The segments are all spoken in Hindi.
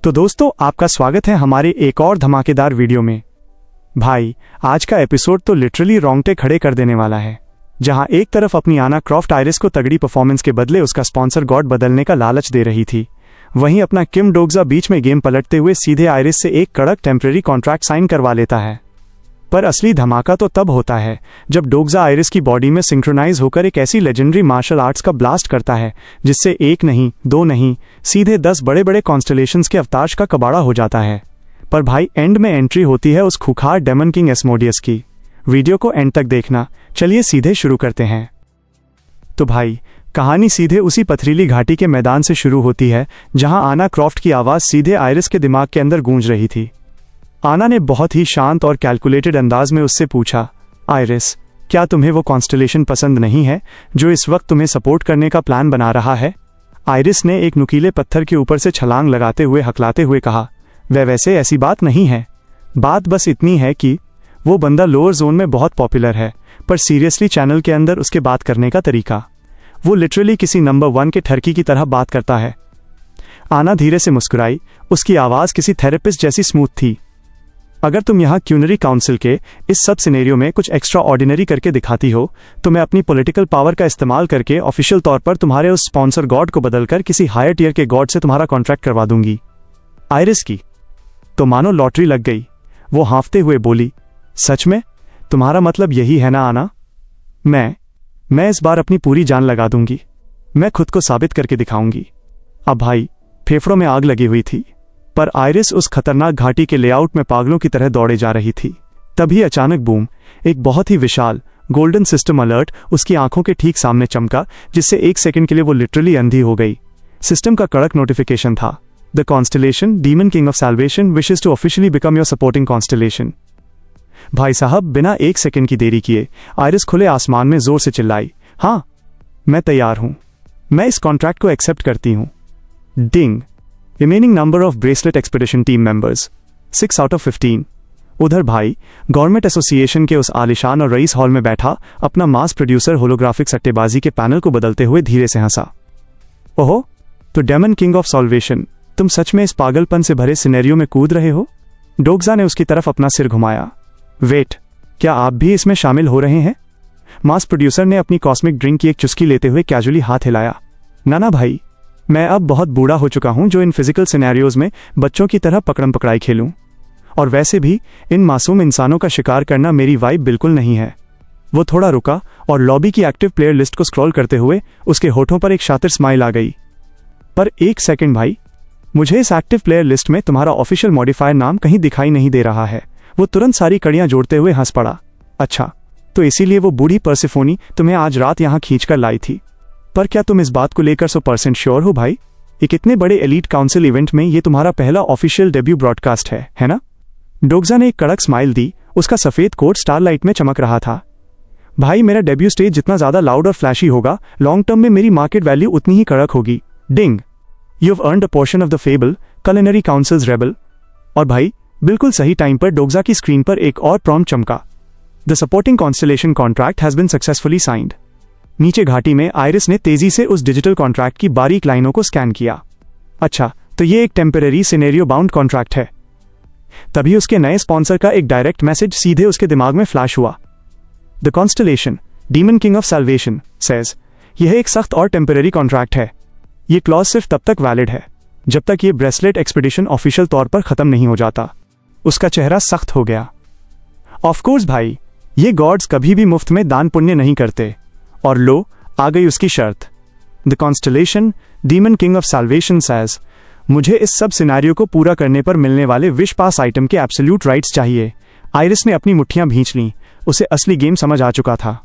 तो दोस्तों, आपका स्वागत है हमारे एक और धमाकेदार वीडियो में। भाई, आज का एपिसोड तो लिटरली रोंगटे खड़े कर देने वाला है। जहां एक तरफ अपनी आना क्रॉफ्ट आयरिस को तगड़ी परफॉर्मेंस के बदले उसका स्पॉन्सर गॉड बदलने का लालच दे रही थी, वहीं अपना किम डोगजा बीच में गेम पलटते हुए सीधे आयरिस से एक कड़क टेम्परेरी कॉन्ट्रैक्ट साइन करवा लेता है। पर असली धमाका तो तब होता है जब डोगजा आयरिस की बॉडी में सिंक्रोनाइज होकर एक ऐसी लेजेंडरी मार्शल आर्ट्स का ब्लास्ट करता है जिससे एक नहीं, दो नहीं, सीधे 10 बड़े बड़े कॉन्स्टलेशंस के अवतार का कबाड़ा हो जाता है। पर भाई, एंड में एंट्री होती है उस खूंखार डेमन किंग एस्मोडियस की। वीडियो को एंड तक देखना। चलिए सीधे शुरू करते हैं। तो भाई, कहानी सीधे उसी पथरीली घाटी के मैदान से शुरू होती है जहां आना क्रॉफ्ट की आवाज सीधे आयरिस के दिमाग के अंदर गूंज रही थी। आना ने बहुत ही शांत और कैलकुलेटेड अंदाज में उससे पूछा, आयरिस, क्या तुम्हें वो कॉन्स्टलेशन पसंद नहीं है जो इस वक्त तुम्हें सपोर्ट करने का प्लान बना रहा है? आयरिस ने एक नुकीले पत्थर के ऊपर से छलांग लगाते हुए हकलाते हुए कहा, वैसे ऐसी बात नहीं है। बात बस इतनी है कि वो बंदा लोअर जोन में बहुत पॉपुलर है, पर सीरियसली चैनल के अंदर उसके बात करने का तरीका, वो लिटरली किसी नंबर 1 के ठरकी की तरह बात करता है। आना धीरे से मुस्कुराई। उसकी आवाज किसी थेरेपिस्ट जैसी स्मूथ थी। अगर तुम यहाँ क्यूनरी काउंसिल के इस सब सिनेरियो में कुछ एक्स्ट्रा ऑर्डिनरी करके दिखाती हो तो मैं अपनी पॉलिटिकल पावर का इस्तेमाल करके ऑफिशियल तौर पर तुम्हारे उस स्पॉन्सर गॉड को बदलकर किसी हायर टियर के गॉड से तुम्हारा कॉन्ट्रैक्ट करवा दूंगी। आयरिस की तो मानो लॉटरी लग गई। वो हाँफते हुए बोली, सच में? तुम्हारा मतलब यही है ना आना? मैं इस बार अपनी पूरी जान लगा दूंगी। मैं खुद को साबित करके दिखाऊंगी। अब भाई, फेफड़ों में आग लगी हुई थी, पर आयरिस उस खतरनाक घाटी के लेआउट में पागलों की तरह दौड़े जा रही थी। तभी अचानक बूम, एक बहुत ही विशाल गोल्डन सिस्टम अलर्ट उसकी आंखों के ठीक सामने चमका, जिससे एक सेकंड के लिए वो लिटरली अंधी हो गई। सिस्टम का कड़क नोटिफिकेशन था, the constellation demon king of salvation wishes to officially become your supporting constellation. भाई साहब, बिना एक सेकंड की देरी किए आयरिस खुले आसमान में जोर से चिल्लाई, हाँ, मैं तैयार हूं। मैं इस कॉन्ट्रैक्ट को एक्सेप्ट करती हूं। Ding. Remaining number of bracelet expedition team members 6 out of 15। उधर भाई, गवर्नमेंट एसोसिएशन के उस आलिशान और रईस हॉल में बैठा अपना मास प्रोड्यूसर होलोग्राफिक सट्टेबाजी के पैनल को बदलते हुए धीरे से हंसा। ओहो, तो डेमन किंग ऑफ सॉल्वेशन, तुम सच में इस पागलपन से भरे सिनेरियो में कूद रहे हो? डोगजा ने उसकी तरफ अपना सिर घुमाया। वेट, क्या आप भी इसमें शामिल हो रहे हैं? मास प्रोड्यूसर ने अपनी कॉस्मिक ड्रिंक की एक चुस्की लेते हुए कैजुअली हाथ हिलाया। ना भाई, मैं अब बहुत बूढ़ा हो चुका हूं जो इन फिजिकल सिनेरियोज में बच्चों की तरह पकड़म पकड़ाई खेलूं। और वैसे भी इन मासूम इंसानों का शिकार करना मेरी वाइब बिल्कुल नहीं है। वो थोड़ा रुका और लॉबी की एक्टिव प्लेयर लिस्ट को स्क्रॉल करते हुए उसके होठों पर एक शातिर स्माइल आ गई। पर एक सेकंड भाई, मुझे इस एक्टिव प्लेयर लिस्ट में तुम्हारा ऑफिशियल मॉडिफायर नाम कहीं दिखाई नहीं दे रहा है। वो तुरंत सारी कड़ियां जोड़ते हुए हंस पड़ा। अच्छा, तो इसीलिए वो बूढ़ी पर्सिफोनी तुम्हें आज रात यहां खींचकर लाई थी। पर क्या तुम इस बात को लेकर 100% श्योर हो भाई? एक इतने बड़े एलीट काउंसिल इवेंट में ये तुम्हारा पहला ऑफिशियल डेब्यू ब्रॉडकास्ट है ना? डोगजा ने एक कड़क स्माइल दी। उसका सफेद कोट स्टारलाइट में चमक रहा था। भाई, मेरा डेब्यू स्टेज जितना ज्यादा लाउड और फ्लैशी होगा, लॉन्ग टर्म में मेरी मार्केट वैल्यू उतनी ही कड़क होगी। Ding. You have earned a portion of the fable culinary councils rebel. और भाई, बिल्कुल सही टाइम पर डोगजा की स्क्रीन पर एक और प्रॉम्प्ट चमका। The supporting constellation contract has been successfully signed. नीचे घाटी में आयरिस ने तेजी से उस डिजिटल कॉन्ट्रैक्ट की बारीक लाइनों को स्कैन किया। अच्छा, तो ये एक टेम्परेरी सिनेरियो बाउंड कॉन्ट्रैक्ट है। तभी उसके नए स्पॉन्सर का एक डायरेक्ट मैसेज सीधे उसके दिमाग में फ्लैश हुआ। The constellation demon king of salvation says, यह एक सख्त और टेम्परेरी कॉन्ट्रैक्ट है। ये क्लॉज सिर्फ तब तक वैलिड है जब तक ये ब्रेसलेट एक्सपेडिशन ऑफिशियल तौर पर खत्म नहीं हो जाता। उसका चेहरा सख्त हो गया। ऑफकोर्स भाई, ये गॉड्स कभी भी मुफ्त में दान पुण्य नहीं करते। और लो, आ गई उसकी शर्त। The constellation demon king of salvation says, मुझे इस सब सिनेरियो को पूरा करने पर मिलने वाले विश पास आइटम के एब्सोल्यूट राइट्स चाहिए। आयरिस ने अपनी मुट्ठियां भींच लीं। उसे असली गेम समझ आ चुका था।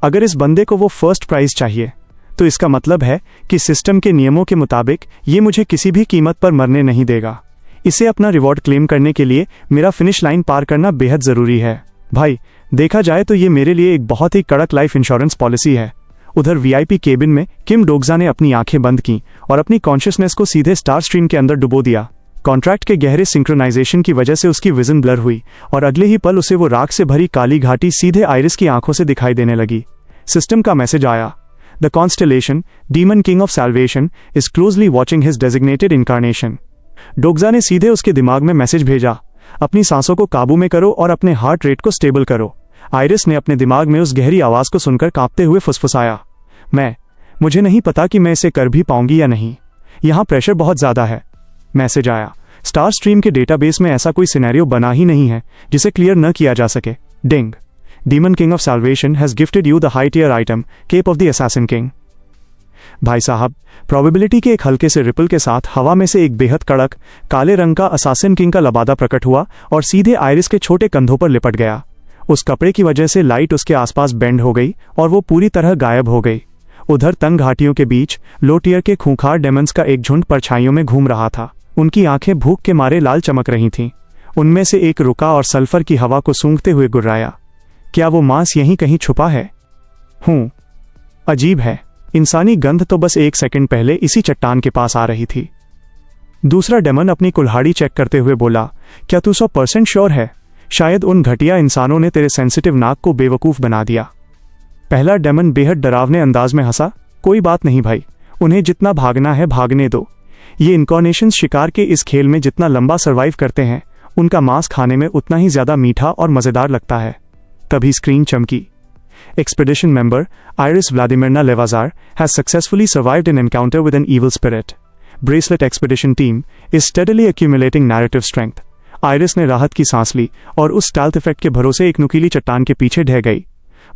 अगर इस बंदे को वो फर्स्ट प्राइज चाहिए तो इसका मतलब है कि सिस्टम के नियमों के मुताबिक ये मुझे किसी भी कीमत पर मरने नहीं देगा। इसे अपना रिवॉर्ड क्लेम करने के लिए मेरा फिनिश लाइन पार करना बेहद जरूरी है। भाई, देखा जाए तो ये मेरे लिए एक बहुत ही कड़क लाइफ इंश्योरेंस पॉलिसी है। उधर वीआईपी केबिन में किम डोगजा ने अपनी आंखें बंद की और अपनी कॉन्शियसनेस को सीधे स्टार स्ट्रीम के अंदर डुबो दिया। कॉन्ट्रैक्ट के गहरे सिंक्रोनाइजेशन की वजह से उसकी विजन ब्लर हुई और अगले ही पल उसे वो राख से भरी काली घाटी सीधे आयरिस की आंखों से दिखाई देने लगी। सिस्टम का मैसेज आया, the constellation demon king of salvation is closely watching his designated incarnation. डोग्जा ने सीधे उसके दिमाग में मैसेज भेजा, अपनी सांसों को काबू में करो और अपने हार्ट रेट को स्टेबल करो। आइरिस ने अपने दिमाग में उस गहरी आवाज को सुनकर कांपते हुए फुसफुसाया, मुझे नहीं पता कि मैं इसे कर भी पाऊंगी या नहीं, यहां प्रेशर बहुत ज्यादा है। मैसेज आया, स्टार स्ट्रीम के डेटाबेस में ऐसा कोई सिनेरियो बना ही नहीं है जिसे क्लियर न किया जा सके। Ding, demon king of salvation has gifted you the high tier item cape of the assassin king. भाई साहब, प्रोबेबिलिटी के एक हल्के से रिपल के साथ हवा में से एक बेहद कड़क काले रंग का असैसिन किंग का लबादा प्रकट हुआ और सीधे आइरिस के छोटे कंधों पर लिपट गया। उस कपड़े की वजह से लाइट उसके आसपास बेंड हो गई और वो पूरी तरह गायब हो गई। उधर तंग घाटियों के बीच लो टियर के खूंखार डेमन्स का एक झुंड परछाइयों में घूम रहा था। उनकी आंखें भूख के मारे लाल चमक रही थीं। उनमें से एक रुका और सल्फर की हवा को सूंघते हुए गुर्राया, क्या वो मांस यहीं कहीं छुपा है? अजीब है, इंसानी गंध तो बस 1 सेकंड पहले इसी चट्टान के पास आ रही थी। दूसरा डेमन अपनी कुल्हाड़ी चेक करते हुए बोला, क्या तू 100% श्योर है? शायद उन घटिया इंसानों ने तेरे सेंसिटिव नाक को बेवकूफ बना दिया। पहला डेमन बेहद डरावने अंदाज में हंसा, कोई बात नहीं भाई, उन्हें जितना भागना है भागने दो। ये इनकॉर्नेशंस शिकार के इस खेल में जितना लंबा सर्वाइव करते हैं, उनका मांस खाने में उतना ही ज्यादा मीठा और मजेदार लगता है। तभी स्क्रीन चमकी। Expedition member Iris Vladimirna Levazar has successfully survived an encounter with an evil spirit. Bracelet Expedition team is steadily accumulating narrative strength. Iris ने राहत की सांस ली और उस स्टेल्थ इफेक्ट के भरोसे एक नुकीली चट्टान के पीछे ढह गई।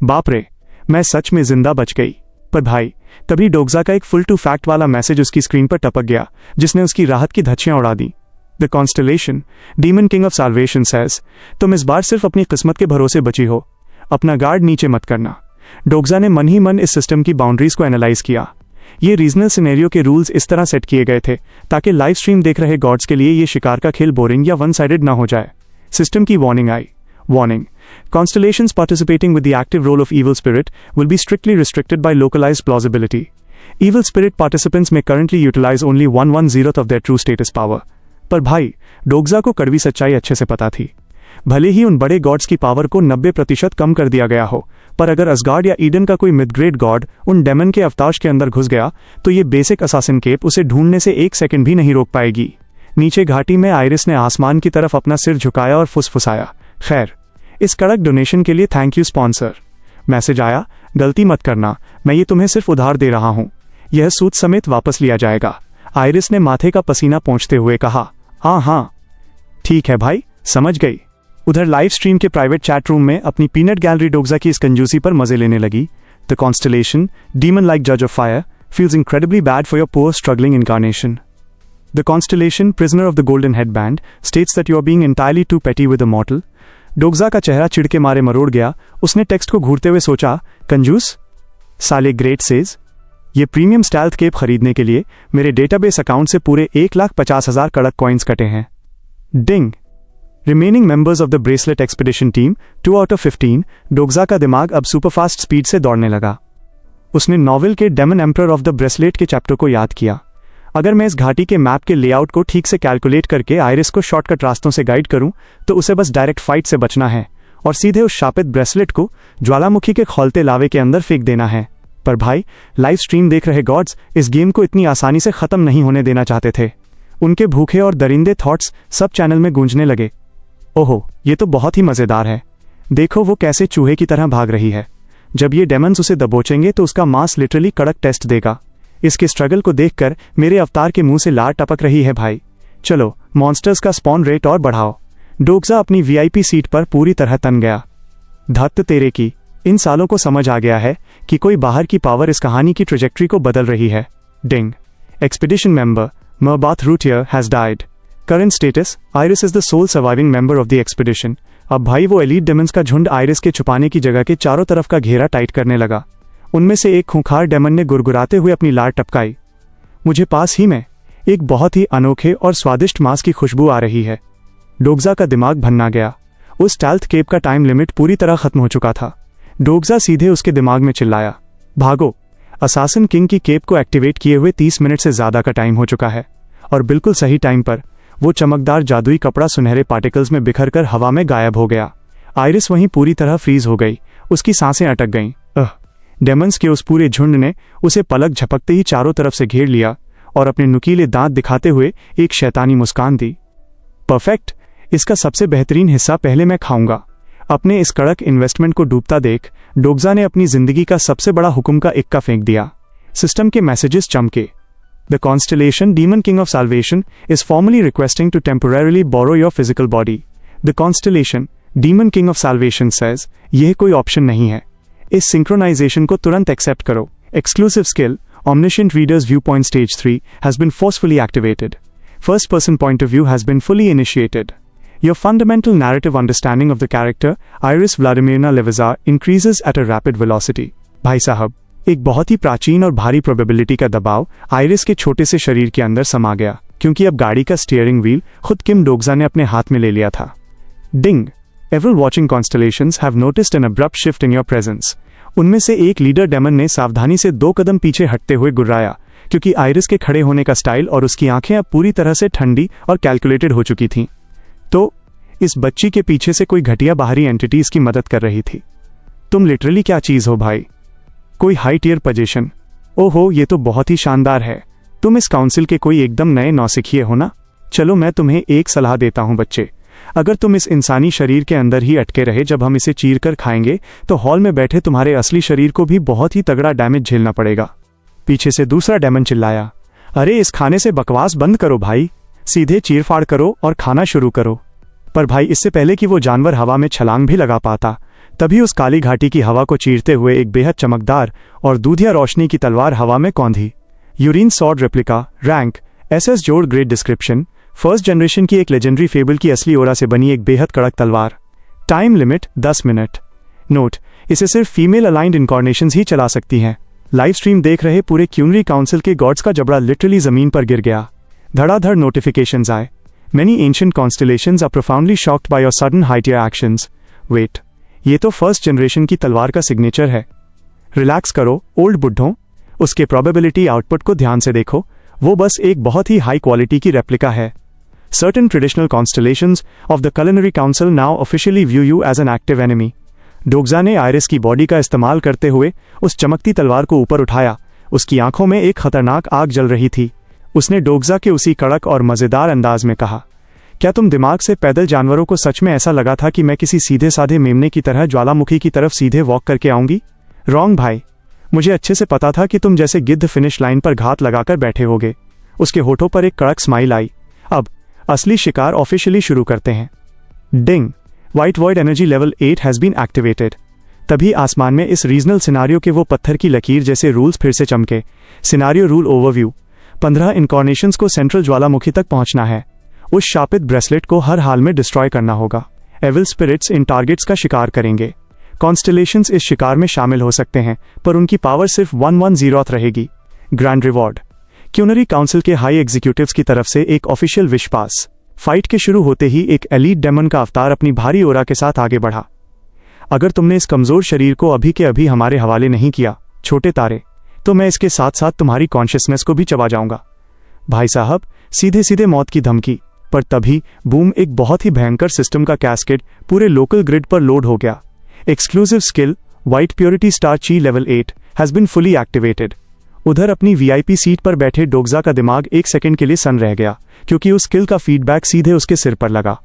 बाप रे, मैं सच में जिंदा बच गई। पर भाई, तभी डोग्जा का एक फुल टू फैक्ट वाला मैसेज उसकी स्क्रीन पर टपक गया, जिसने उसकी राहत की धज्जियां उड़ा दी। The constellation demon king of salvation says, तुम इस बार सिर्फ अपनी किस्मत के भरोसे बची हो, अपना गार्ड नीचे मत करना। डोग्जा ने मन ही मन इस सिस्टम की बाउंड्रीज को एनालाइज किया। ये रीजनल सिनेरियो के रूल्स इस तरह सेट किए गए थे ताकि लाइव स्ट्रीम देख रहे गॉड्स के लिए ये शिकार का खेल बोरिंग या वन साइडेड ना हो जाए। सिस्टम की warning I, warning, constellations participating with the active role of evil spirit will be strictly restricted by localized plausibility. Evil spirit participants may currently utilize only 1/1/0th of their true status power. पर भाई, डोग्जा को कड़वी सच्चाई अच्छे से पता थी। भले ही उन बड़े गॉड्स की पावर को 90% कम कर दिया गया हो, पर अगर असगार्ड या ईडन का कोई मिडग्रेड गॉड उन डेमन के अवताश के अंदर घुस गया तो ये बेसिक असासिन केप उसे ढूंढने से 1 सेकंड भी नहीं रोक पाएगी। नीचे घाटी में आइरिस ने आसमान की तरफ अपना सिर झुकाया और फुसफुसाया, खैर, इस कड़क डोनेशन के लिए थैंक यू स्पॉन्सर। मैसेज आया, गलती मत करना, मैं ये तुम्हें सिर्फ उधार दे रहा हूं, यह सूद समेत वापस लिया जाएगा। आइरिस ने माथे का पसीना पोंछते हुए कहा, हाँ, ठीक है भाई, समझ गई। उधर लाइव स्ट्रीम के प्राइवेट चैट रूम में अपनी पीनट गैलरी डोग्जा की इस कंजूसी पर मजे लेने लगी। द कॉन्स्टलेशन डीमन लाइक जज of fire feels incredibly bad for your poor struggling incarnation. The constellation prisoner of the golden headband states that you are being entirely too petty with a mortal. डोग्जा का चेहरा चिढ़ के मारे मरोड़ गया। उसने टेक्स्ट को घूरते हुए सोचा, कंजूस साले ग्रेट सेज, ये प्रीमियम स्टेल्थ केप खरीदने के लिए मेरे डेटाबेस अकाउंट से पूरे 1,50,000 कड़क कॉइन्स कटे हैं। Ding, remaining members of the bracelet expedition team 2 out of 15। Dokja का दिमाग अब सुपरफास्ट स्पीड से दौड़ने लगा। उसने नॉवेल के demon emperor of the bracelet के चैप्टर को याद किया। अगर मैं इस घाटी के मैप के लेआउट को ठीक से कैलकुलेट करके आइरिस को शॉर्टकट रास्तों से गाइड करूं तो उसे बस डायरेक्ट फाइट से बचना है और सीधे उस शापित ब्रेसलेट को ज्वालामुखी के खौलते लावे के अंदर फेंक देना है। पर भाई, लाइव स्ट्रीम देख रहे गॉड्स इस गेम को इतनी आसानी से खत्म नहीं होने देना चाहते थे। उनके भूखे और दरिंदे थॉट्स सब चैनल में गूंजने लगे। ओहो, ये तो बहुत ही मजेदार है, देखो वो कैसे चूहे की तरह भाग रही है। जब ये डेमन्स उसे दबोचेंगे तो उसका मांस लिटरली कड़क टेस्ट देगा। इसके स्ट्रगल को देखकर मेरे अवतार के मुंह से लार टपक रही है भाई। चलो, मॉन्स्टर्स का स्पॉन रेट और बढ़ाओ। डोग्जा अपनी वीआईपी सीट पर पूरी तरह तन गया। धत्त तेरे की, इन सालों को समझ आ गया है कि कोई बाहर की पावर इस कहानी की ट्रेजेक्ट्री को बदल रही है। Ding, expedition member Marbath Routier has died. Current status, Iris is the sole surviving member of the expedition. अब भाई, वो एलीट डेमन्स का झुंड आइरिस के छुपाने की जगह के चारों तरफ का घेरा टाइट करने लगा। उनमें से एक खूंखार डेमन ने गुरगुराते हुए अपनी लार टपकाई, मुझे पास ही में एक बहुत ही अनोखे और स्वादिष्ट मांस की खुशबू आ रही है। डोग्जा का दिमाग भन्ना गया। उस स्टेल्थ केप का टाइम लिमिट पूरी तरह खत्म हो चुका था। डोग्जा सीधे उसके दिमाग में चिल्लाया, भागो, असासिन किंग की केप को एक्टिवेट किए हुए 30 मिनट से ज्यादा का टाइम हो चुका है। और बिल्कुल सही टाइम पर वो चमकदार जादुई कपड़ा सुनहरे पार्टिकल्स में बिखरकर हवा में गायब हो गया। आइरिस वहीं पूरी तरह फ्रीज हो गई, उसकी सांसें अटक गईं। डेमन्स के उस पूरे झुंड ने उसे पलक झपकते ही चारों तरफ से घेर लिया और अपने नुकीले दांत दिखाते हुए एक शैतानी मुस्कान दी। परफेक्ट, इसका सबसे बेहतरीन हिस्सा पहले मैं खाऊंगा। अपने इस कड़क इन्वेस्टमेंट को डूबता देख डोग्जा ने अपनी जिंदगी का सबसे बड़ा हुक्म का इक्का फेंक दिया। सिस्टम के मैसेजेस चमके। The constellation demon king of salvation is formally requesting to temporarily borrow your physical body. The constellation demon king of salvation says, यह कोई ऑप्शन नहीं है। इस सिंक्रोनाइजेशन को तुरंत एक्सेप्ट करो। Exclusive skill Omniscient Reader's Viewpoint Stage 3 has been forcefully activated. First-person point of view has been fully initiated. Your fundamental narrative understanding of the character, Iris Vladimirna Levizar, increases at a rapid velocity. भाई साहब, एक बहुत ही प्राचीन और भारी प्रोबेबिलिटी का दबाव आयरिस के छोटे से शरीर के अंदर समा गया, क्योंकि अब गाड़ी का स्टीयरिंग व्हील खुद किम डोग्जा ने अपने हाथ में ले लिया था। डिंग! Everyone watching Constellations have noticed an abrupt shift in your presence. उनमें से एक लीडर डेमन ने सावधानी से 2 कदम पीछे हटते हुए गुर्राया, क्योंकि आयरिस के खड़े होने का स्टाइल और उसकी आंखें अब पूरी तरह से ठंडी और कैलकुलेटेड हो चुकी थीं। तो इस बच्ची के पीछे से कोई घटिया बाहरी एंटिटी इसकी मदद कर रही थी। तुम लिटरली क्या चीज हो भाई? कोई हाई टियर पोजीशन? ओहो, ये तो बहुत ही शानदार है। तुम इस काउंसिल के कोई एकदम नए नौसिखिए हो ना? चलो मैं तुम्हें एक सलाह देता हूं बच्चे। अगर तुम इस इंसानी शरीर के अंदर ही अटके रहे जब हम इसे चीर कर खाएंगे, तो हॉल में बैठे तुम्हारे असली शरीर को भी बहुत ही तगड़ा डैमेज झेलना पड़ेगा। पीछे से दूसरा डेमन चिल्लाया, अरे इस खाने से बकवास बंद करो भाई, सीधे चीरफाड़ करो और खाना शुरू करो। पर भाई, इससे पहले कि वो जानवर हवा में छलांग भी लगा पाता, तभी उस काली घाटी की हवा को चीरते हुए एक बेहद चमकदार और दूधिया रोशनी की तलवार हवा में कौंधी। Yurin sword replica, rank SS जोड़, ग्रेट डिस्क्रिप्शन, फर्स्ट जनरेशन की एक लेजेंडरी फेबल की असली ओरा से बनी एक बेहद कड़क तलवार। Time limit 10 minute. नोट, इसे सिर्फ फीमेल अलाइंड इनकॉर्नेशंस ही चला सकती हैं। लाइव स्ट्रीम देख रहे पूरे क्यूनरी काउंसिल के गॉड्स का जबड़ा लिटरली जमीन पर गिर गया। धड़ाधड़ नोटिफिकेशंस आए। Many ancient constellations are profoundly shocked by your sudden high-tier actions. Wait, ये तो फर्स्ट जनरेशन की तलवार का सिग्नेचर है। रिलैक्स करो ओल्ड बुड्ढों, उसके प्रोबेबिलिटी आउटपुट को ध्यान से देखो, वो बस एक बहुत ही हाई क्वालिटी की रेप्लिका है। Certain traditional constellations of the Culinary Council now officially view you as an active enemy. डोग्जा ने आयरिस की बॉडी का इस्तेमाल करते हुए उस चमकती तलवार को ऊपर उठाया। उसकी आंखों में एक खतरनाक आग जल रही थी। उसने डोग्जा के उसी कड़क और मजेदार अंदाज में कहा, क्या तुम दिमाग से पैदल जानवरों को सच में ऐसा लगा था कि मैं किसी सीधे साधे मेमने की तरह ज्वालामुखी की तरफ सीधे वॉक करके आऊंगी? रॉन्ग भाई, मुझे अच्छे से पता था कि तुम जैसे गिद्ध फिनिश लाइन पर घात लगाकर बैठे होगे। उसके होठों पर एक कड़क स्माइल आई। अब असली शिकार ऑफिशियली शुरू करते हैं। Ding! White void energy level 8 has been activated. तभी आसमान में इस रीजनल सिनारियो के वो पत्थर की लकीर जैसे रूल्स फिर से चमके। Scenario rule overview. 15 इनकॉर्नेशंस को सेंट्रल ज्वालामुखी तक पहुंचना है। उस शापित ब्रेसलेट को हर हाल में डिस्ट्रॉय करना होगा। एविल स्पिरिट्स इन टारगेट्स का शिकार करेंगे। कॉन्स्टेलेशंस इस शिकार में शामिल हो सकते हैं, पर उनकी पावर सिर्फ 110th रहेगी। Grand reward. क्यूनरी काउंसिल के हाई एग्जीक्यूटिव्स की तरफ से एक ऑफिशियल विश पास। फाइट के शुरू होते ही एक एलीट डेमन का अवतार अपनी भारी ओरा के साथ आगे बढ़ा। अगर तुमने इस कमजोर शरीर को अभी के अभी हमारे हवाले नहीं किया, छोटे तारे, तो मैं इसके साथ साथ तुम्हारी कॉन्शियसनेस को भी चबा जाऊंगा। भाई साहब, सीधे सीधे मौत की धमकी। पर तभी बूम, एक बहुत ही भयंकर सिस्टम का कैस्केड पूरे लोकल ग्रिड पर लोड हो गया। Exclusive skill white purity star chi level 8 has been fully activated. उधर अपनी VIP सीट पर बैठे डोग्जा का दिमाग एक सेकंड के लिए सन रह गया, क्योंकि उस स्किल का फीडबैक सीधे उसके सिर पर लगा।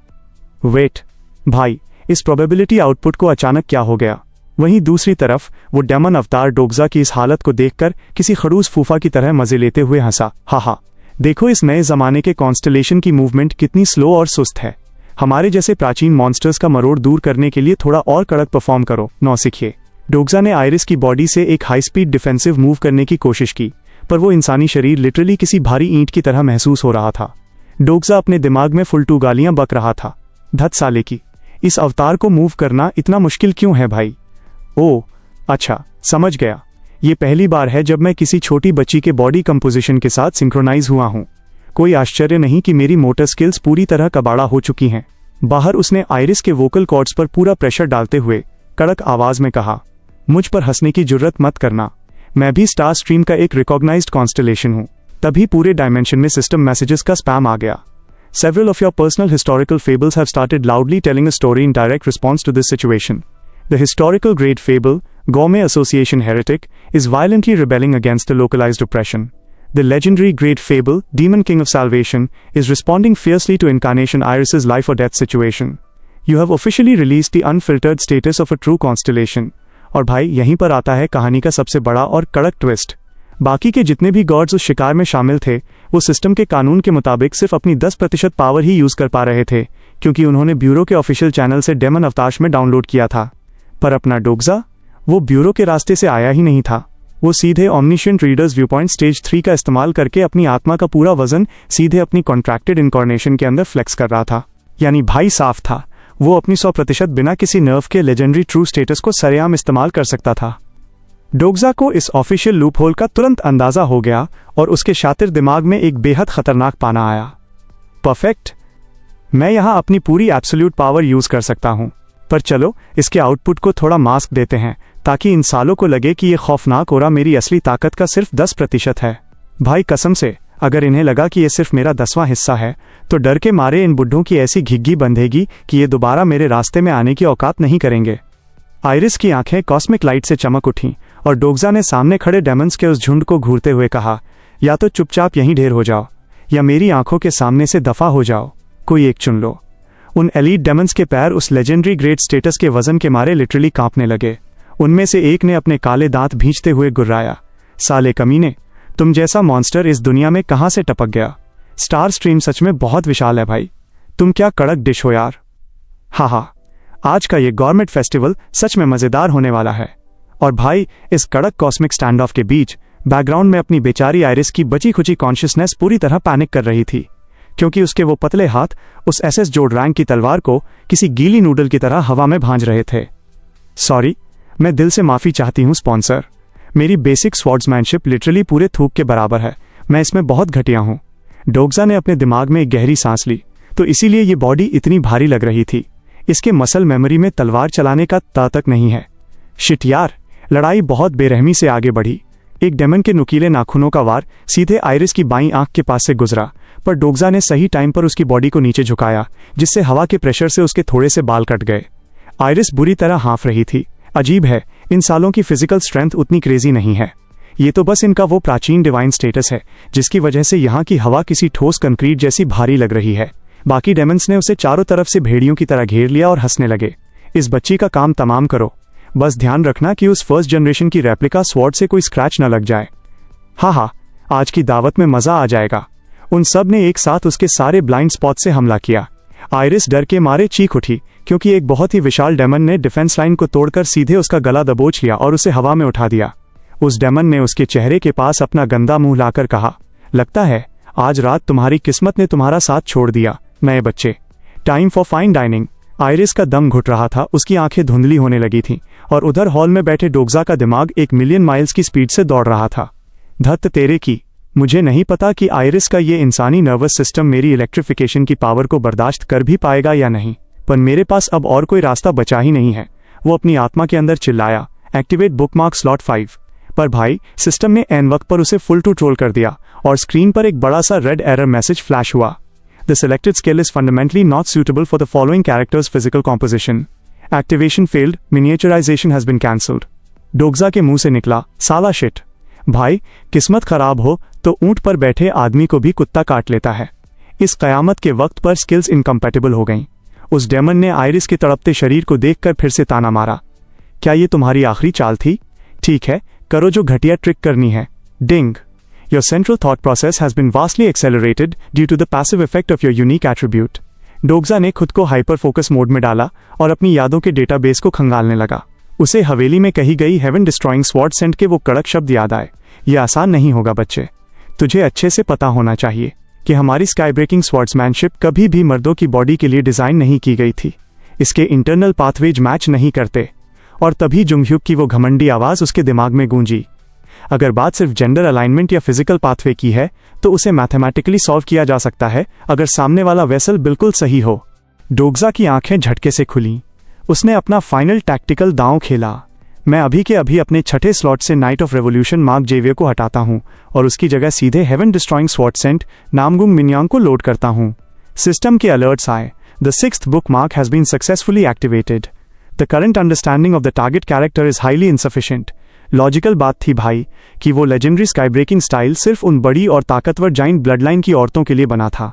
वेट भाई, इस प्रोबेबिलिटी आउटपुट को अचानक क्या हो गया? वहीं दूसरी तरफ वो डेमन अवतार डोग्जा की इस हालत को देखकर किसी खड़ूस फूफा की तरह मजे लेते हुए हंसा। हा, देखो इस नए जमाने के कॉन्स्टेलेशन की मूवमेंट कितनी स्लो और सुस्त है। हमारे जैसे प्राचीन मॉन्स्टर्स का मरोड़ दूर करने के लिए थोड़ा और कड़क परफॉर्म करो, नौसिखिए। डोग्जा ने आयरिस की बॉडी से एक हाई स्पीड डिफेंसिव मूव करने की कोशिश की, पर वो इंसानी शरीर लिटरली किसी भारी ईंट की तरह महसूस हो रहा था। डोग्जा अपने दिमाग में फुलटू गालियां बक रहा था। धत साले की, इस अवतार को मूव करना इतना मुश्किल क्यों है भाई? ओह अच्छा, समझ गया। ये पहली बार है जब मैं किसी छोटी बच्ची के बॉडी कंपोजिशन के साथ सिंक्रोनाइज हुआ हूँ। कोई आश्चर्य नहीं कि मेरी मोटर स्किल्स पूरी तरह कबाड़ा हो चुकी हैं। बाहर उसने आयरिस के वोकल कॉर्ड्स पर पूरा प्रेशर डालते हुए कड़क आवाज में कहा, मुझ पर हंसने की जुर्रत मत करना, मैं भी स्टार स्ट्रीम का एक रिकॉग्नाइज्ड कॉन्स्टेलेशन हूँ। तभी पूरे डायमेंशन में सिस्टम मैसेजेस का स्पैम आ गया। Several of your personal historical fables have started loudly telling a story in direct response to this situation. The historical grade fable, Gourmet Association Heretic, is violently rebelling against the localized oppression. The legendary great fable, Demon King of Salvation, is responding fiercely to Incarnation Iris's life or death situation. You have officially released the unfiltered status of a true constellation. और भाई यहीं पर आता है कहानी का सबसे बड़ा और कड़क ट्विस्ट। बाकी के जितने भी गॉड्स उस शिकार में शामिल थे वो सिस्टम के कानून के मुताबिक सिर्फ अपनी 10% पावर ही यूज कर पा रहे थे, क्योंकि उन्होंने ब्यूरो के ऑफिशियल चैनल से डेमन अवताश में डाउनलोड किया था। पर अपना डोग्जा, वो ब्यूरो के रास्ते से आया ही नहीं था। वो सीधे ऑमनिशिएंट रीडर्स व्यू पॉइंट स्टेज 3 का इस्तेमाल करके अपनी आत्मा का पूरा वजन सीधे अपनी कॉन्ट्रैक्टेड इनकॉर्नेशन के अंदर फ्लेक्स कर रहा था। यानी भाई साफ था, वो अपनी 100% बिना किसी नर्व के लेजेंडरी ट्रू स्टेटस को सरेआम इस्तेमाल कर सकता था। डोग्जा को इस ऑफिशियल लूप होल का तुरंत अंदाजा हो गया और उसके शातिर दिमाग में एक बेहद खतरनाक पाना आया। परफेक्ट, मैं यहां अपनी पूरी एब्सोल्यूट पावर यूज कर सकता हूं, पर चलो इसके आउटपुट को थोड़ा मास्क देते हैं ताकि इन सालों को लगे कि ये खौफनाक ओरा मेरी असली ताकत का सिर्फ 10% है। भाई कसम से, अगर इन्हें लगा कि ये सिर्फ मेरा 10वां हिस्सा है तो डर के मारे इन बुड्ढों की ऐसी घिग्गी बंधेगी कि ये दोबारा मेरे रास्ते में आने की औकात नहीं करेंगे। आइरिस की आंखें कॉस्मिक लाइट से चमक उठीं और डोग्जा ने सामने खड़े डेमन्स के उस झुंड को घूरते हुए कहा, या तो चुपचाप यहीं ढेर हो जाओ या मेरी आंखों के सामने से दफा हो जाओ, कोई एक चुन लो। उन एलीट डेमन्स के पैर उस लेजेंडरी ग्रेट स्टेटस के वजन के मारे लिटरली कांपने लगे। उनमें से एक ने अपने काले दांत भींचते हुए गुर्राया, साले कमीने, तुम जैसा मॉन्स्टर इस दुनिया में कहां से टपक गया? स्टार स्ट्रीम सच में बहुत विशाल है भाई, तुम क्या कड़क डिश हो यार। हा, आज का ये गवर्नमेंट फेस्टिवल सच में मजेदार होने वाला है। और भाई इस कड़क कॉस्मिक स्टैंड ऑफ के बीच बैकग्राउंड में अपनी बेचारी आइरिस की बची खुची कॉन्शियसनेस पूरी तरह पैनिक कर रही थी, क्योंकि उसके वो पतले हाथ उस एसएस जोड रैंक की तलवार को किसी गीली नूडल की तरह हवा में भांज रहे थे। सॉरी, मैं दिल से माफी चाहती हूँ स्पॉन्सर, मेरी बेसिक स्वॉर्ड्समैनशिप लिटरली पूरे थूक के बराबर है, मैं इसमें बहुत घटिया हूँ। डोग्जा ने अपने दिमाग में एक गहरी सांस ली, तो इसीलिए ये बॉडी इतनी भारी लग रही थी। इसके मसल मेमोरी में तलवार चलाने का ता तक नहीं है। शिट यार, लड़ाई बहुत बेरहमी से आगे बढ़ी। एक डेमन के नुकीले नाखूनों का वार सीधे आइरिस की बाईं आंख के पास से गुजरा, पर डोग्जा ने सही टाइम पर उसकी बॉडी को नीचे झुकाया, जिससे हवा के प्रेशर से उसके थोड़े से बाल कट गए। आइरिस बुरी तरह हाँफ रही थी। अजीब है, इन सालों की फिजिकल स्ट्रेंथ उतनी क्रेजी नहीं है, ये तो बस इनका वो प्राचीन डिवाइन स्टेटस है जिसकी वजह से यहाँ की हवा किसी ठोस कंक्रीट जैसी भारी लग रही है। बाकी डेमन्स ने उसे चारों तरफ से भेड़ियों की तरह घेर लिया और हंसने लगे। इस बच्ची का काम तमाम करो, बस ध्यान रखना कि उस फर्स्ट जनरेशन की रेप्लिका स्वॉर्ड से कोई स्क्रैच न लग जाए। हाँ, आज की दावत में मजा आ जाएगा। उन सब ने एक साथ उसके सारे ब्लाइंड स्पॉट से हमला किया। आइरिस डर के मारे चीख उठी, क्योंकि एक बहुत ही विशाल डेमन ने डिफेंस लाइन को तोड़कर सीधे उसका गला दबोच लिया और उसे हवा में उठा दिया। उस डेमन ने उसके चेहरे के पास अपना गंदा मुंह लाकर कहा, लगता है आज रात तुम्हारी किस्मत ने तुम्हारा साथ छोड़ दिया नए बच्चे, time for fine dining. Iris का दम घुट रहा था, उसकी आंखें धुंधली होने लगी थीं और उधर हॉल में बैठे डोग्जा का दिमाग 1 मिलियन माइल्स की स्पीड से दौड़ रहा था। धत तेरे की, मुझे नहीं पता कि आइरिस का ये इंसानी नर्वस सिस्टम मेरी इलेक्ट्रिफिकेशन की पावर को बर्दाश्त कर भी पाएगा या नहीं, पर मेरे पास अब और कोई रास्ता बचा ही नहीं है। वो अपनी आत्मा के अंदर चिल्लाया, एक्टिवेट बुकमार्क स्लॉट 5। पर भाई सिस्टम ने एन वक्त पर उसे फुल टू ट्रोल कर दिया और स्क्रीन पर एक बड़ा सा रेड एरर मैसेज फ्लैश हुआ। The selected skill is fundamentally not suitable for the following character's physical composition, activation failed, miniaturization has been cancelled. Dokja के मुंह से निकला, साला शिट। भाई किस्मत खराब हो तो ऊंट पर बैठे आदमी को भी कुत्ता काट लेता है। इस कयामत के वक्त पर स्किल्स इनकम्पैटिबल हो गईं। उस डेमन ने आइरिस के तड़पते शरीर को देखकर फिर से ताना मारा, क्या ये तुम्हारी आखिरी चाल थी? ठीक है, करो जो घटिया ट्रिक करनी है। Ding, your central thought process has been vastly accelerated due to the passive effect of your unique attribute. Dokja ने खुद को हाइपर फोकस मोड में डाला और अपनी यादों के डेटाबेस को खंगालने लगा। उसे हवेली में कही गई हेवन डिस्ट्रॉइंग स्वॉर्ड सेंट के वो कड़क शब्द याद आए, ये आसान नहीं होगा बच्चे, तुझे अच्छे से पता होना चाहिए कि हमारी स्काई ब्रेकिंग स्वॉर्ड्समैनशिप कभी भी मर्दों की बॉडी के लिए डिजाइन नहीं की गई थी। इसके इंटरनल पाथवेज मैच नहीं करते। और तभी जुंगह्युक की वो घमंडी आवाज उसके दिमाग में गूंजी, अगर बात सिर्फ जेंडर अलाइनमेंट या फिजिकल पाथवे की है तो उसे मैथमेटिकली सॉल्व किया जा सकता है अगर सामने वाला वेसल बिल्कुल सही हो। डोग्जा की आंखें झटके से खुली। उसने अपना फाइनल टैक्टिकल दांव खेला, मैं अभी के अभी अपने छठे स्लॉट से knight of revolution Mark Xavier को हटाता हूं और उसकी जगह सीधे heaven destroying sword saint Namgung Minyang को लोड करता हूं। सिस्टम के अलर्ट्स आए, the 6th bookmark has been successfully activated. The current understanding of the target character is highly insufficient. Logical बात थी भाई कि वो लेजेंडरी स्काई ब्रेकिंग स्टाइल सिर्फ उन बड़ी और ताकतवर जाइंट ब्लडलाइन की औरतों के लिए बना था।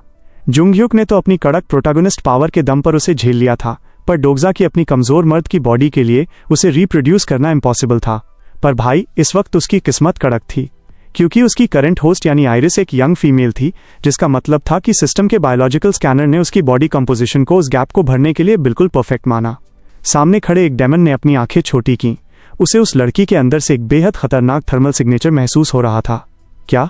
जुंगह्युक ने तो अपनी कड़क प्रोटैगनिस्ट पावर के दम पर उसे झेल लिया था, पर डोग्जा की अपनी कमजोर मर्द की बॉडी के लिए उसे रिप्रोड्यूस करना इम्पॉसिबल था। पर भाई इस वक्त उसकी किस्मत कड़क थी, क्योंकि उसकी करंट होस्ट यानी आइरिस एक यंग फीमेल थी, जिसका मतलब था कि सिस्टम के बायोलॉजिकल स्कैनर ने उसकी बॉडी कंपोजिशन को उस गैप को भरने के लिए बिल्कुल परफेक्ट माना। सामने खड़े एक डेमन ने अपनी आंखें छोटी की। उसे उस लड़की के अंदर से एक बेहद खतरनाक थर्मल सिग्नेचर महसूस हो रहा था। क्या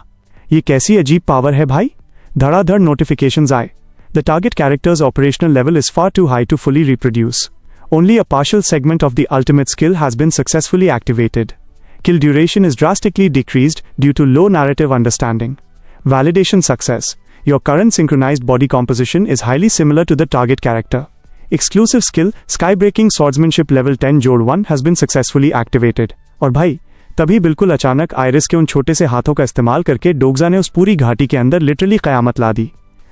ये कैसी अजीब पावर है भाई? धड़ाधड़ नोटिफिकेशंस आए। The target character's operational level is far too high to fully reproduce. Only a partial segment of the ultimate skill has been successfully activated. Kill duration is drastically decreased due to low narrative understanding. Validation success. Your current synchronized body composition is highly similar to the target character. Exclusive skill, Skybreaking Swordsmanship level 10-1 has been successfully activated. और भाई तभी बिल्कुल अचानक आइरिस के उन छोटे से हाथों का इस्तेमाल करके डोग्जा ने उस पूरी घाटी के अंदर लिटरली कयामत ला दी।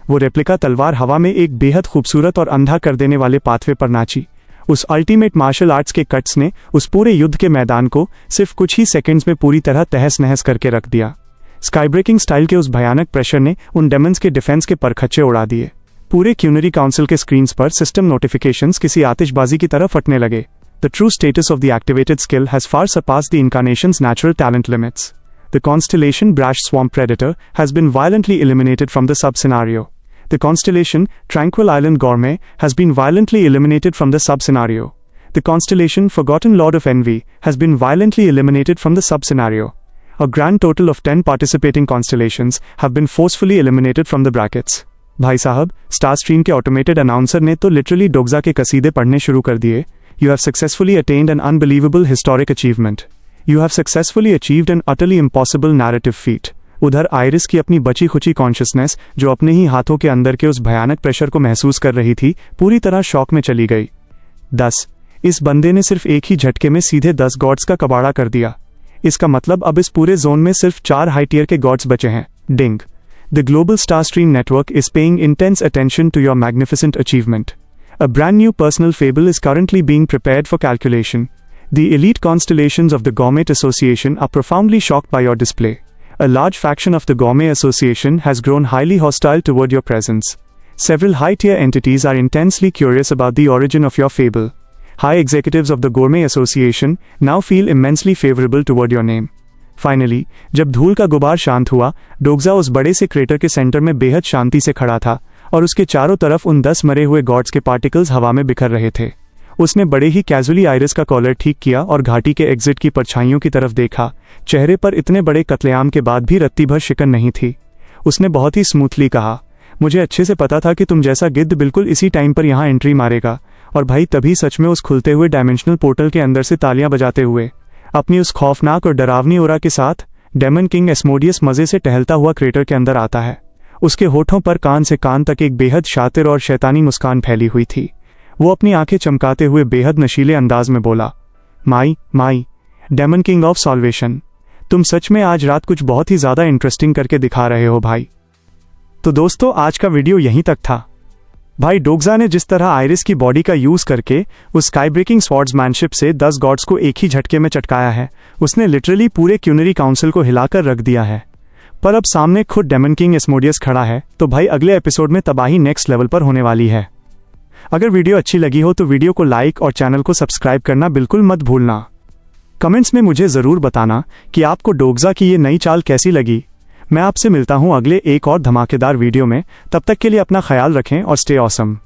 वो रेप्लिका तलवार हवा में एक बेहद खूबसूरत और अंधा कर देने वाले पाथवे पर नाची। उस अल्टीमेट मार्शल आर्ट्स के कट्स ने उस पूरे युद्ध के मैदान को सिर्फ कुछ ही सेकंड्स में पूरी तरह तहस नहस करके रख दिया। स्काईब्रेकिंग स्टाइल के उस भयानक प्रेशर ने उन डेमन्स के डिफेंस के परखच्चे उड़ा दिए। पूरे क्यूनरी काउंसिल के स्क्रीन्स पर सिस्टम नोटिफिकेशंस किसी आतिशबाजी की तरह फटने लगे। The true status of the activated skill has far surpassed the incarnation's natural talent limits. The constellation brash swamp predator has been violently eliminated from the sub scenario. The constellation, Tranquil Island Gourmet, has been violently eliminated from the sub-scenario. The constellation, Forgotten Lord of Envy, has been violently eliminated from the sub-scenario. A grand total of 10 participating constellations have been forcefully eliminated from the brackets. भाई साहब, स्टार स्ट्रीम के ऑटोमेटेड अनाउंसर ने तो लिटरली डोग्जा के कसीदे पढ़ने शुरू कर दिए। You have successfully attained an unbelievable historic achievement. You have successfully achieved an utterly impossible narrative feat. उधर आइरिस की अपनी बची खुची कॉन्शियसनेस, जो अपने ही हाथों के अंदर के उस भयानक प्रेशर को महसूस कर रही थी, पूरी तरह शॉक में चली गई। 10 इस बंदे ने सिर्फ एक ही झटके में सीधे 10 गॉड्स का कबाड़ा कर दिया। इसका मतलब अब इस पूरे जोन में सिर्फ 4 हाई टियर के गॉड्स बचे हैं। Ding. The global star stream network is paying intense attention to your magnificent achievement. A brand new personal fable is currently being prepared for calculation. The elite constellations of the gourmet association are profoundly shocked by your display. A large faction of the Gourmet Association has grown highly hostile toward your presence. Several high-tier entities are intensely curious about the origin of your fable. High executives of the Gourmet Association now feel immensely favorable toward your name. Finally, जब धूल का गुबार शांत हुआ, डोग्जा उस बड़े से क्रेटर के सेंटर में बेहद शांति से खड़ा था और उसके चारों तरफ उन 10 मरे हुए गॉड्स के पार्टिकल्स हवा में बिखर रहे थे। उसने बड़े ही कैजुअली आइरिस का कॉलर ठीक किया और घाटी के एग्जिट की परछाइयों की तरफ देखा। चेहरे पर इतने बड़े कत्लेआम के बाद भी रत्ती भर शिकन नहीं थी। उसने बहुत ही स्मूथली कहा, मुझे अच्छे से पता था कि तुम जैसा गिद्ध बिल्कुल इसी टाइम पर यहाँ एंट्री मारेगा। और भाई तभी सच में उस खुलते हुए डायमेंशनल पोर्टल के अंदर से तालियां बजाते हुए अपनी उस खौफनाक और डरावनी ओरा के साथ डेमन किंग एस्मोडियस मजे से टहलता हुआ क्रेटर के अंदर आता है। उसके होठों पर कान से कान तक एक बेहद शातिर और शैतानी मुस्कान फैली हुई थी। वो अपनी आंखें चमकाते हुए बेहद नशीले अंदाज में बोला, माई डेमन किंग ऑफ सॉल्वेशन, तुम सच में आज रात कुछ बहुत ही ज्यादा इंटरेस्टिंग करके दिखा रहे हो भाई। तो दोस्तों आज का वीडियो यहीं तक था। भाई डोग्जा ने जिस तरह आइरिस की बॉडी का यूज करके उस स्काई ब्रेकिंग स्वॉर्ड्समैनशिप से 10 गॉड्स को एक ही झटके में चटकाया है, उसने लिटरली पूरे क्यूनरी काउंसिल को हिलाकर रख दिया है। पर अब सामने खुद डेमन किंग एस्मोडियस खड़ा है, तो भाई अगले एपिसोड में तबाही नेक्स्ट लेवल पर होने वाली है। अगर वीडियो अच्छी लगी हो तो वीडियो को लाइक और चैनल को सब्सक्राइब करना बिल्कुल मत भूलना। कमेंट्स में मुझे ज़रूर बताना कि आपको डोग्जा की ये नई चाल कैसी लगी। मैं आपसे मिलता हूँ अगले एक और धमाकेदार वीडियो में। तब तक के लिए अपना ख्याल रखें और स्टे ऑसम।